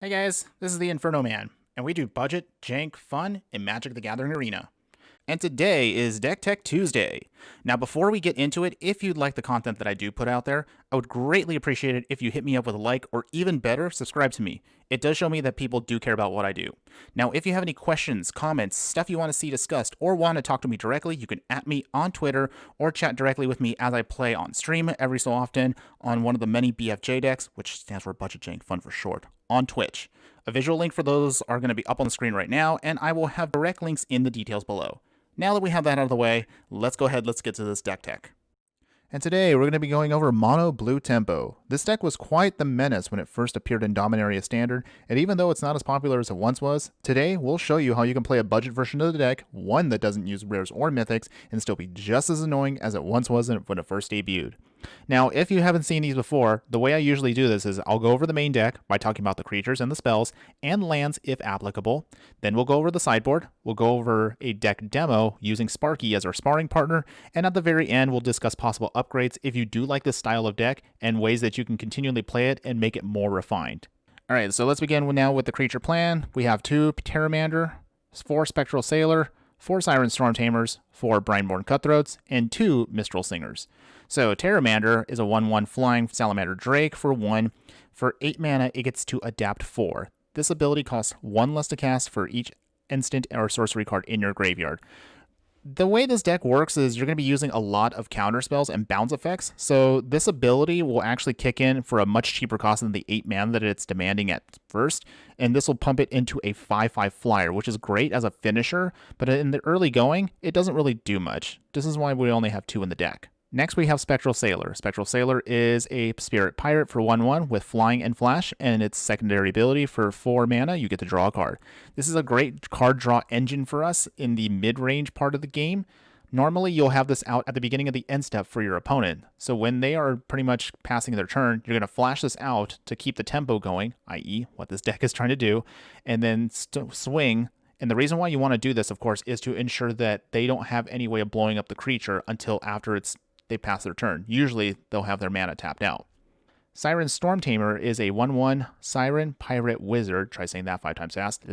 Hey guys, this is the Infernoman, and we do budget, jank, fun, and Magic the Gathering Arena. And today is Deck Tech Tuesday. Now, before we get into it, if you'd like the content that I do put out there, I would greatly appreciate it if you hit me up with a like, or even better, subscribe to me. It does show me that people do care about what I do. Now, if you have any questions, comments, stuff you want to see discussed, or want to talk to me directly, you can @ me on Twitter or chat directly with me as I play on stream every so often on one of the many BFJ decks, which stands for Budget Jank Fun for short, on Twitch. A visual link for those are going to be up on the screen right now, and I will have direct links in the details below. Now that we have that out of the way, let's go ahead, let's get to this deck tech. And today we're going to be going over Mono Blue Tempo. This deck was quite the menace when it first appeared in Dominaria Standard, and even though it's not as popular as it once was, today we'll show you how you can play a budget version of the deck, one that doesn't use rares or mythics, and still be just as annoying as it once was when it first debuted. Now, if you haven't seen these before, the way I usually do this is I'll go over the main deck by talking about the creatures and the spells and lands if applicable. Then we'll go over the sideboard, we'll go over a deck demo using Sparky as our sparring partner, and at the very end we'll discuss possible upgrades if you do like this style of deck and ways that you can continually play it and make it more refined. Alright, so let's begin now with the creature plan. We have 2 Pteramander, 4 Spectral Sailor, 4 Siren Storm Tamers, 4 Brineborn Cutthroats, and 2 Mistral Singers. So Pteramander is a 1/1 flying Salamander Drake for 1. For 8 mana, it gets to adapt 4. This ability costs 1 less to cast for each instant or sorcery card in your graveyard. The way this deck works is you're going to be using a lot of counter spells and bounce effects, so this ability will actually kick in for a much cheaper cost than the 8 mana that it's demanding at first, and this will pump it into a 5/5 flyer, which is great as a finisher, but in the early going, it doesn't really do much. This is why we only have 2 in the deck. Next, we have Spectral Sailor. Spectral Sailor is a spirit pirate for 1/1 with flying and flash, and its secondary ability for 4 mana, you get to draw a card. This is a great card draw engine for us in the mid-range part of the game. Normally, you'll have this out at the beginning of the end step for your opponent. So when they are pretty much passing their turn, you're going to flash this out to keep the tempo going, i.e. what this deck is trying to do, and then swing. And the reason why you want to do this, of course, is to ensure that they don't have any way of blowing up the creature until after they pass their turn. Usually, they'll have their mana tapped out. Siren Storm Tamer is a 1/1 Siren Pirate Wizard. Try saying that 5 times fast.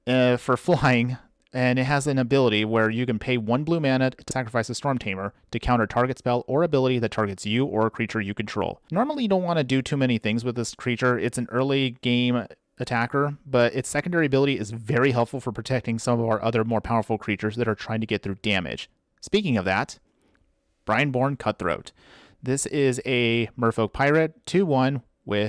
For flying, and it has an ability where you can pay 1 blue mana to sacrifice a Storm Tamer to counter target spell or ability that targets you or a creature you control. Normally, you don't want to do too many things with this creature. It's an early game attacker, but its secondary ability is very helpful for protecting some of our other more powerful creatures that are trying to get through damage. Speaking of that, Brineborn Cutthroat. This is a Merfolk Pirate, 2/1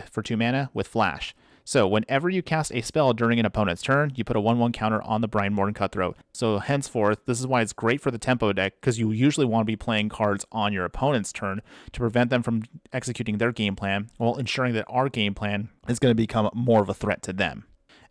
for 2 mana with flash. So whenever you cast a spell during an opponent's turn, you put a 1/1 counter on the Brineborn Cutthroat. So henceforth, this is why it's great for the tempo deck, because you usually want to be playing cards on your opponent's turn to prevent them from executing their game plan, while ensuring that our game plan is going to become more of a threat to them.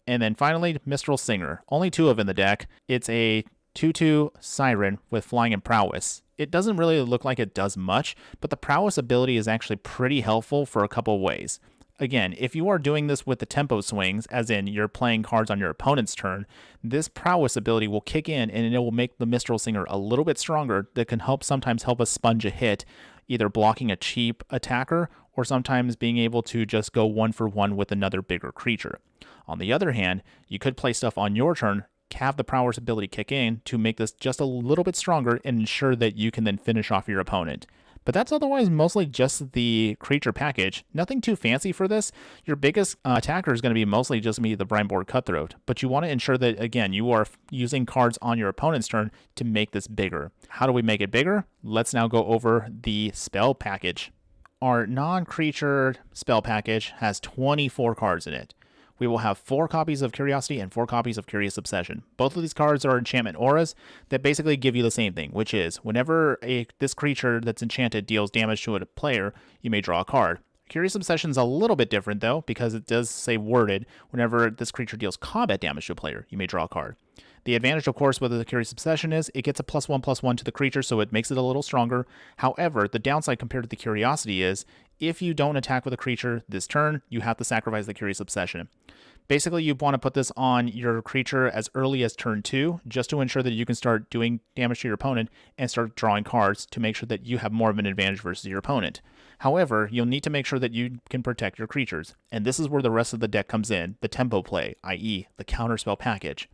And then finally, Mistral Singer. Only 2 of in the deck. It's a 2/2 Siren with flying and prowess. It doesn't really look like it does much, but the prowess ability is actually pretty helpful for a couple ways. Again, if you are doing this with the tempo swings, as in you're playing cards on your opponent's turn, this prowess ability will kick in and it will make the Mistral Singer a little bit stronger that can sometimes help us sponge a hit, either blocking a cheap attacker or sometimes being able to just go 1-for-1 with another bigger creature. On the other hand, you could play stuff on your turn, have the prowess ability kick in to make this just a little bit stronger and ensure that you can then finish off your opponent. But that's otherwise mostly just the creature package. Nothing too fancy for this. Your biggest attacker is going to be mostly just the Brineborn Cutthroat, but you want to ensure that, again, you are using cards on your opponent's turn to make this bigger. How do we make it bigger? Let's now go over the spell package. Our non-creature spell package has 24 cards in it. We will have 4 copies of Curiosity and 4 copies of Curious Obsession. Both of these cards are enchantment auras that basically give you the same thing, which is whenever this creature that's enchanted deals damage to a player, you may draw a card. Curious Obsession is a little bit different, though, because it does say worded, whenever this creature deals combat damage to a player, you may draw a card. The advantage, of course, with the Curious Obsession is it gets a +1/+1 to the creature, so it makes it a little stronger. However, the downside compared to the Curiosity is if you don't attack with a creature this turn, you have to sacrifice the Curious Obsession. Basically, you want to put this on your creature as early as turn 2, just to ensure that you can start doing damage to your opponent and start drawing cards to make sure that you have more of an advantage versus your opponent. However, you'll need to make sure that you can protect your creatures, and this is where the rest of the deck comes in, the tempo play, i.e. the counterspell package.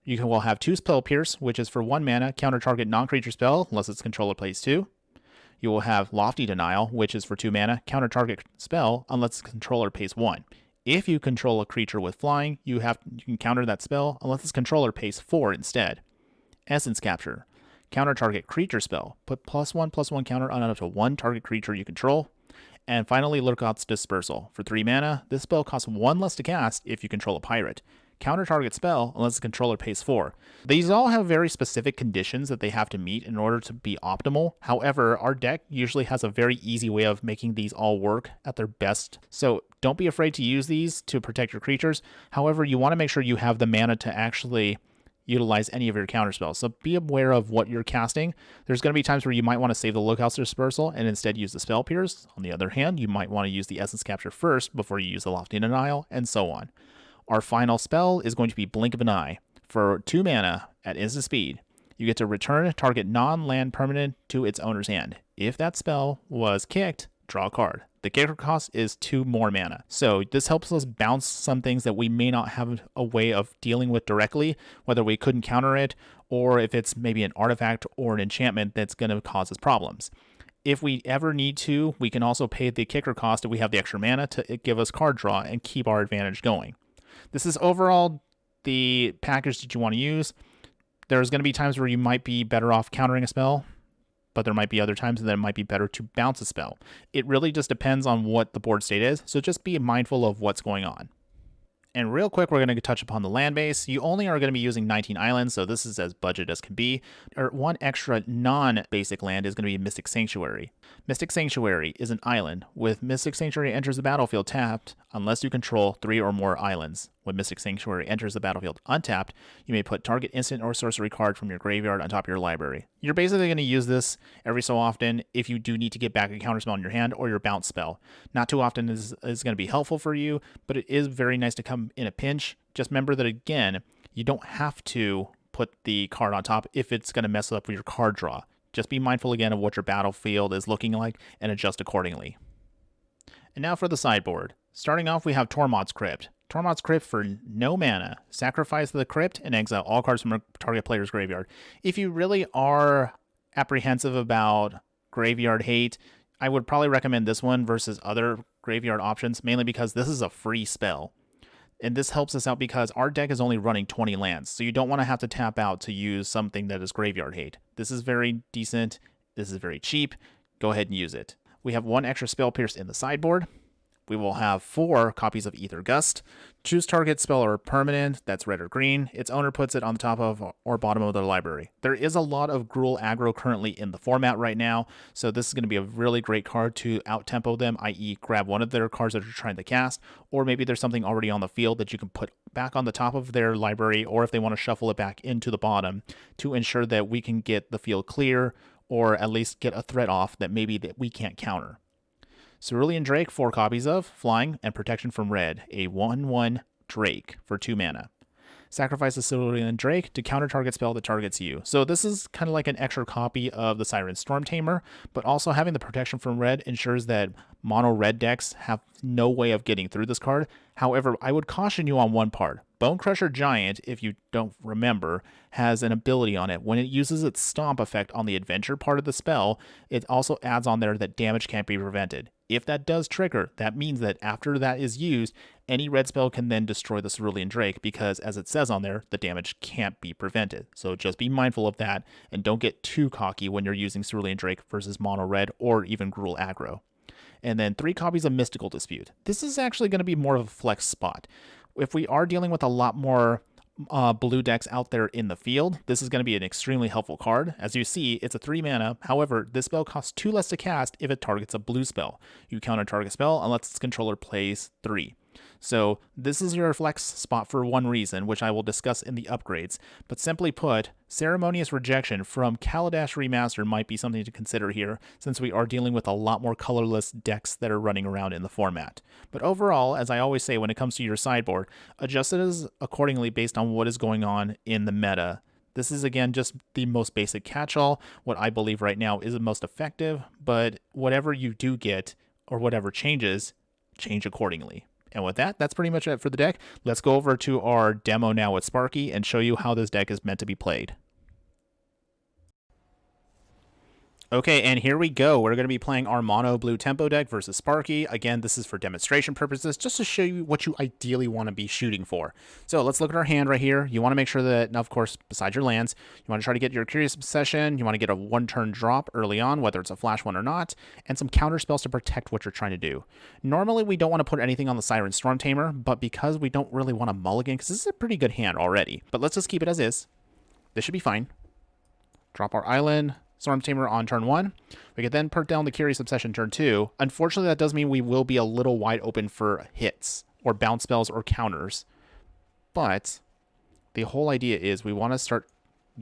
You will have 2 Spell Pierce, which is for 1 mana, counter target non-creature spell, unless its controller plays 2. You will have Lofty Denial, which is for 2 mana, counter target spell, unless its controller pays 1. If you control a creature with flying, you can counter that spell, unless its controller pays 4 instead. Essence Capture. Counter target creature spell. Put +1/+1 counter on up to 1 target creature you control. And finally, Lurkout's Dispersal. For 3 mana, this spell costs 1 less to cast if you control a pirate. Counter target spell unless the controller pays 4. These all have very specific conditions that they have to meet in order to be optimal. However, our deck usually has a very easy way of making these all work at their best. So don't be afraid to use these to protect your creatures. However, you want to make sure you have the mana to actually utilize any of your counter spells. So be aware of what you're casting. There's going to be times where you might want to save the Lookout's Dispersal and instead use the Spell Pierce. On the other hand, you might want to use the Essence Capture first before you use the Lofty Denial, and so on. Our final spell is going to be Blink of an Eye. For 2 mana at instant speed, you get to return target non-land permanent to its owner's hand. If that spell was kicked, draw a card. The kicker cost is 2 more mana. So this helps us bounce some things that we may not have a way of dealing with directly, whether we couldn't counter it, or if it's maybe an artifact or an enchantment that's going to cause us problems. If we ever need to, we can also pay the kicker cost if we have the extra mana to give us card draw and keep our advantage going. This is overall the package that you want to use. There's going to be times where you might be better off countering a spell, but there might be other times that it might be better to bounce a spell. It really just depends on what the board state is, so just be mindful of what's going on. And real quick, we're going to touch upon the land base. You only are going to be using 19 islands, so this is as budget as can be. One extra non-basic land is going to be Mystic Sanctuary. Mystic Sanctuary is an island. With Mystic Sanctuary enters the battlefield tapped, unless you control 3 or more islands. When Mystic Sanctuary enters the battlefield untapped, you may put target instant or sorcery card from your graveyard on top of your library. You're basically going to use this every so often if you do need to get back a counterspell in your hand or your bounce spell. Not too often is going to be helpful for you, but it is very nice to come in a pinch. Just remember that, again, you don't have to put the card on top if it's going to mess up with your card draw. Just be mindful again of what your battlefield is looking like and adjust accordingly. And now for the sideboard. Starting off, we have Tormod's Crypt. Tormod's Crypt for no mana. Sacrifice the crypt and exile all cards from a target player's graveyard. If you really are apprehensive about graveyard hate, I would probably recommend this one versus other graveyard options, mainly because this is a free spell. And this helps us out because our deck is only running 20 lands, so you don't want to have to tap out to use something that is graveyard hate. This is very decent. This is very cheap. Go ahead and use it. We have 1 extra Spell Pierce in the sideboard. We will have 4 copies of Ether Gust. Choose target spell or permanent that's red or green. Its owner puts it on the top of or bottom of their library. There is a lot of Gruul aggro currently in the format right now, so this is going to be a really great card to out-tempo them, i.e. grab one of their cards that you're trying to cast, or maybe there's something already on the field that you can put back on the top of their library, or if they want to shuffle it back into the bottom to ensure that we can get the field clear, or at least get a threat off that maybe that we can't counter. Cerulean Drake, 4 copies of, flying, and protection from red, a 1/1 Drake for 2 mana. Sacrifice the Cerulean Drake to counter target spell that targets you. So this is kind of like an extra copy of the Siren Storm Tamer, but also having the protection from red ensures that mono red decks have no way of getting through this card. However, I would caution you on one part. Bone Crusher Giant, if you don't remember, has an ability on it. When it uses its stomp effect on the adventure part of the spell, it also adds on there that damage can't be prevented. If that does trigger, that means that after that is used, any red spell can then destroy the Cerulean Drake because, as it says on there, the damage can't be prevented. So just be mindful of that and don't get too cocky when you're using Cerulean Drake versus mono red or even Gruul aggro. And then 3 copies of Mystical Dispute. This is actually going to be more of a flex spot. If we are dealing with a lot more blue decks out there in the field, this is going to be an extremely helpful card. As you see, it's a 3 mana. However, this spell costs 2 less to cast if it targets a blue spell. You counter target spell unless its controller plays 3. So this is your flex spot for one reason, which I will discuss in the upgrades. But simply put, Ceremonious Rejection from Kaladesh Remastered might be something to consider here, since we are dealing with a lot more colorless decks that are running around in the format. But overall, as I always say when it comes to your sideboard, adjust it accordingly based on what is going on in the meta This is, again, just the most basic catch-all. What I believe right now is the most effective, but whatever you do get or whatever changes, change accordingly. And with that, that's pretty much it for the deck. Let's go over to our demo now with Sparky and show you how this deck is meant to be played. Okay, and here we go. We're going to be playing our mono blue tempo deck versus Sparky. Again, this is for demonstration purposes, just to show you what you ideally want to be shooting for. So let's look at our hand right here. You want to make sure that, of course, besides your lands, you want to try to get your Curious Obsession. You want to get a one-turn drop early on, whether it's a flash one or not, and some counter spells to protect what you're trying to do. Normally, we don't want to put anything on the Siren Storm Tamer, but because we don't really want to mulligan, because this is a pretty good hand already. But let's just keep it as is. This should be fine. Drop our island. Storm Tamer on turn 1. We could then put down the Curious Obsession turn 2. Unfortunately, that does mean we will be a little wide open for hits or bounce spells or counters. But the whole idea is we want to start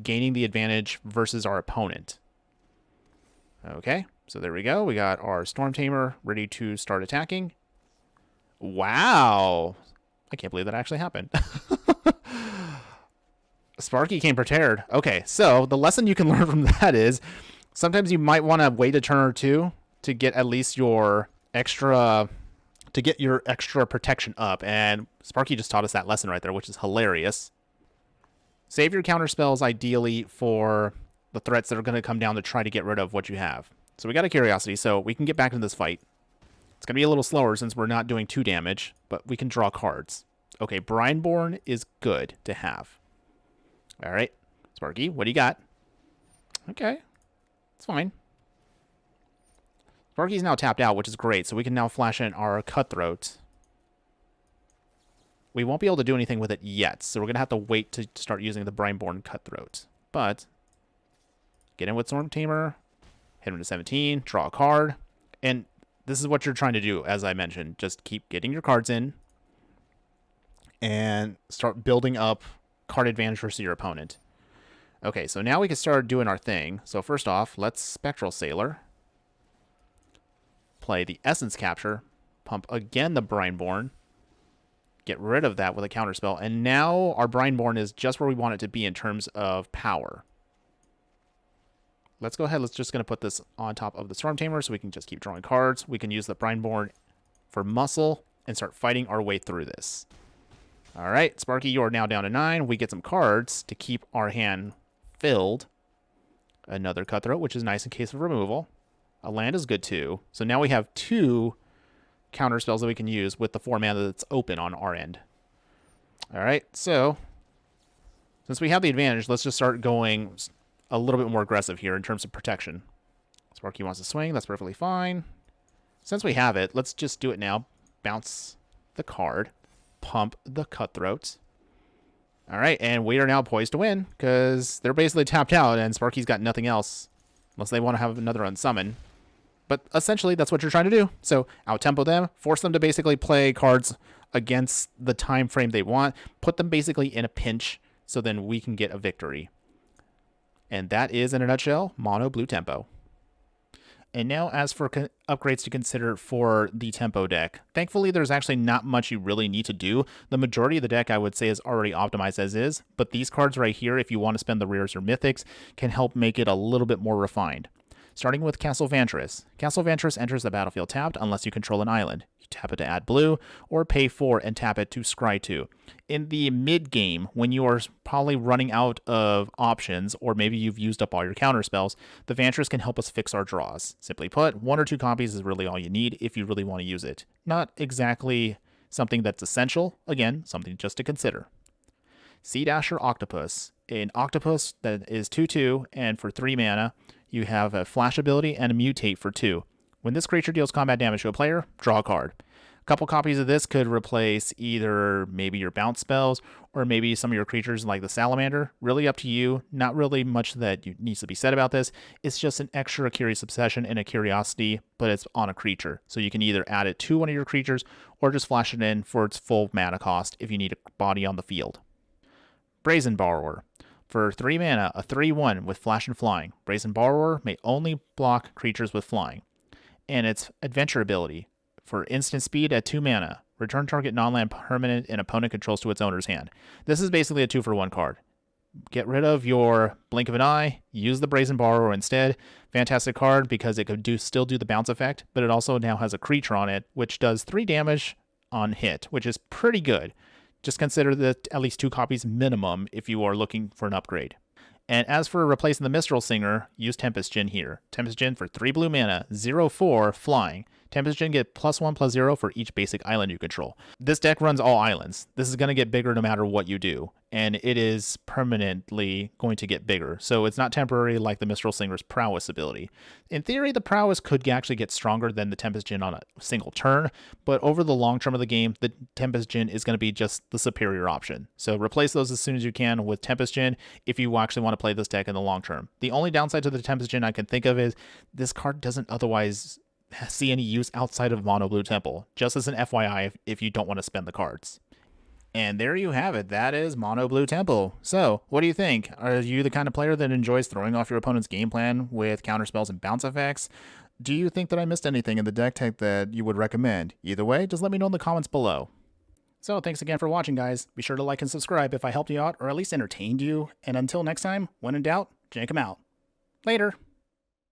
gaining the advantage versus our opponent. Okay, so there we go. We got our Storm Tamer ready to start attacking. Wow. I can't believe that actually happened. Sparky came prepared. Okay, so the lesson you can learn from that is sometimes you might want to wait a turn or two to get at least your extra protection up. And Sparky just taught us that lesson right there, which is hilarious. Save your counter spells ideally for the threats that are going to come down to try to get rid of what you have. So we got a Curiosity, so we can get back into this fight. It's going to be a little slower since we're not doing 2 damage, but we can draw cards. Okay, Brineborn is good to have. All right, Sparky, what do you got? Okay, it's fine. Sparky's now tapped out, which is great, so we can now flash in our Cutthroat. We won't be able to do anything with it yet, so we're going to have to wait to start using the Brineborn Cutthroat. But get in with Storm Tamer, hit him to 17, draw a card, and this is what you're trying to do, as I mentioned. Just keep getting your cards in and start building up card advantage versus your opponent. Okay, so now we can start doing our thing. So first off, let's Spectral Sailor. Play the Essence Capture. Pump again the Brineborn. Get rid of that with a counterspell. And now our Brineborn is just where we want it to be in terms of power. Let's go ahead. Let's just going to put this on top of the Storm Tamer so we can just keep drawing cards. We can use the Brineborn for muscle and start fighting our way through this. All right, Sparky, you're now down to 9. We get some cards to keep our hand filled. Another Cutthroat, which is nice in case of removal. A land is good too. So now we have 2 counter spells that we can use with the 4 mana that's open on our end. All right, so since we have the advantage, let's just start going a little bit more aggressive here in terms of protection. Sparky wants to swing. That's perfectly fine. Since we have it, let's just do it now. Bounce the card. Pump the Cutthroat. All right, and we are now poised to win because they're basically tapped out and Sparky's got nothing else unless they want to have another unsummon. But essentially, that's what you're trying to do. So out-tempo them, force them to basically play cards against the time frame they want, put them basically in a pinch so then we can get a victory. And that is, in a nutshell, mono blue tempo. And now as for upgrades to consider for the tempo deck, thankfully there's actually not much you really need to do. The majority of the deck I would say is already optimized as is, but these cards right here, if you want to spend the rares or mythics, can help make it a little bit more refined. Starting with Castle Vantress. Castle Vantress enters the battlefield tapped unless you control an island. You tap it to add blue, or pay 4 and tap it to scry 2. In the mid-game, when you are probably running out of options, or maybe you've used up all your counter spells, the Vantress can help us fix our draws. Simply put, 1 or 2 copies is really all you need if you really want to use it. Not exactly something that's essential, again, something just to consider. Sea Dasher Octopus. An octopus that is 2/2, and for 3 mana, you have a flash ability and a mutate for 2. When this creature deals combat damage to a player, draw a card. A couple copies of this could replace either maybe your bounce spells or maybe some of your creatures like the Salamander. Really up to you. Not really much that needs to be said about this. It's just an extra Curious Obsession and a Curiosity, but it's on a creature. So you can either add it to one of your creatures or just flash it in for its full mana cost if you need a body on the field. Brazen Borrower. For 3 mana, a 3/1 with flash and flying. Brazen Borrower may only block creatures with flying. And its adventure ability. For instant speed at 2 mana, return target non-land permanent an opponent controls to its owner's hand. This is basically a 2-for-1 card. Get rid of your Blink of an Eye, use the Brazen Borrower instead. Fantastic card because it could still do the bounce effect, but it also now has a creature on it, which does 3 damage on hit, which is pretty good. Just consider that at least 2 copies minimum if you are looking for an upgrade. And as for replacing the Mistral Singer, use Tempest Djinn here. Tempest Djinn for 3 blue mana, 0/4, flying. Tempest Djinn get +1/+0 for each basic island you control. This deck runs all islands. This is going to get bigger no matter what you do, and it is permanently going to get bigger. So it's not temporary like the Mistral Singer's Prowess ability. In theory, the Prowess could actually get stronger than the Tempest Djinn on a single turn, but over the long term of the game, the Tempest Djinn is going to be just the superior option. So replace those as soon as you can with Tempest Djinn if you actually want to play this deck in the long term. The only downside to the Tempest Djinn I can think of is this card doesn't otherwise see any use outside of Mono Blue Temple, just as an FYI if you don't want to spend the cards. And there you have it. That is Mono Blue Temple. So, what do you think? Are you the kind of player that enjoys throwing off your opponent's game plan with counterspells and bounce effects? Do you think that I missed anything in the deck tech that you would recommend? Either way, just let me know in the comments below. So, thanks again for watching, guys. Be sure to like and subscribe if I helped you out or at least entertained you. And until next time, when in doubt, jank 'em out. Later.